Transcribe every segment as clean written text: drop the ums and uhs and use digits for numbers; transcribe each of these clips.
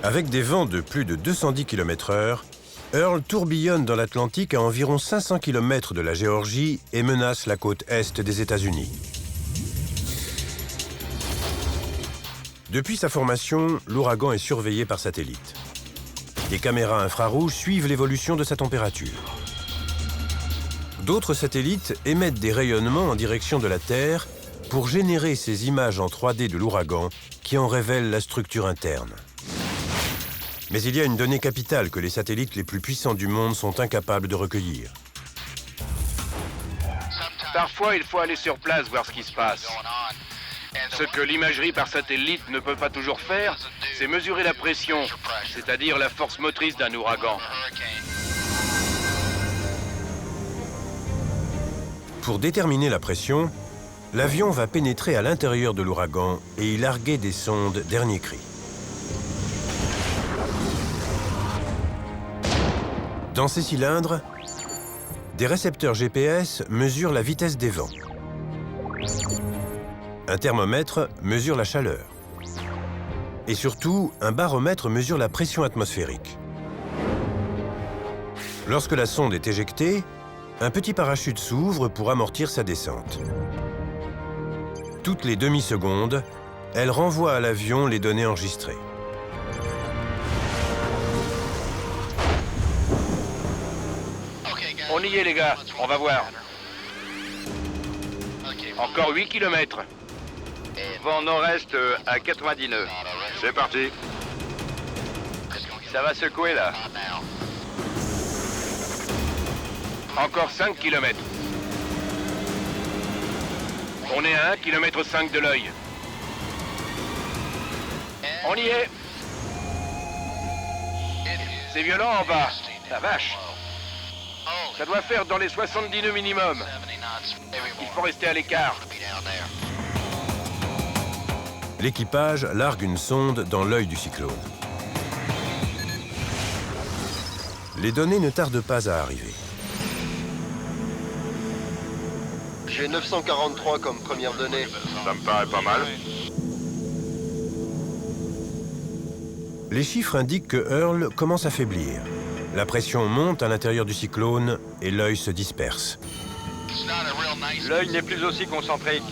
Avec des vents de plus de 210 km/h, Earl tourbillonne dans l'Atlantique à environ 500 km de la Géorgie et menace la côte est des États-Unis. Depuis sa formation, l'ouragan est surveillé par satellite. Des caméras infrarouges suivent l'évolution de sa température. D'autres satellites émettent des rayonnements en direction de la Terre pour générer ces images en 3D de l'ouragan qui en révèlent la structure interne. Mais il y a une donnée capitale que les satellites les plus puissants du monde sont incapables de recueillir. Parfois, il faut aller sur place voir ce qui se passe. Ce que l'imagerie par satellite ne peut pas toujours faire, c'est mesurer la pression, c'est-à-dire la force motrice d'un ouragan. Pour déterminer la pression, l'avion va pénétrer à l'intérieur de l'ouragan et y larguer des sondes dernier cri. Dans ces cylindres, des récepteurs GPS mesurent la vitesse des vents. Un thermomètre mesure la chaleur. Et surtout, un baromètre mesure la pression atmosphérique. Lorsque la sonde est éjectée, un petit parachute s'ouvre pour amortir sa descente. Toutes les demi-secondes, elle renvoie à l'avion les données enregistrées. On y est, les gars, on va voir. Encore 8 km. Vent nord-est à 90 nœuds. C'est parti. Ça va secouer, là. Encore 5 km. On est à 1,5 km de l'œil. On y est. C'est violent en bas. La vache. Ça doit faire dans les 70 nœuds minimum. Il faut rester à l'écart. L'équipage largue une sonde dans l'œil du cyclone. Les données ne tardent pas à arriver. J'ai 943 comme première donnée. Ça me paraît pas mal. Les chiffres indiquent que Earl commence à faiblir. La pression monte à l'intérieur du cyclone et l'œil se disperse. L'œil n'est plus aussi concentrique.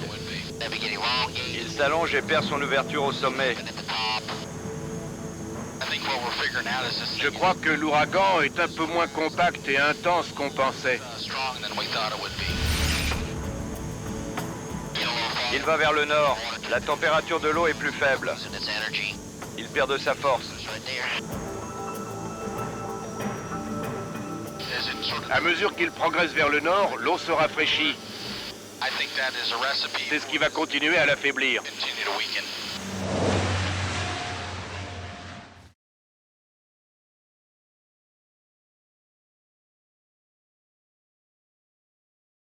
Il s'allonge et perd son ouverture au sommet. Je crois que l'ouragan est un peu moins compact et intense qu'on pensait. Il va vers le nord. La température de l'eau est plus faible. Il perd de sa force. À mesure qu'il progresse vers le nord, l'eau se rafraîchit. C'est ce qui va continuer à l'affaiblir.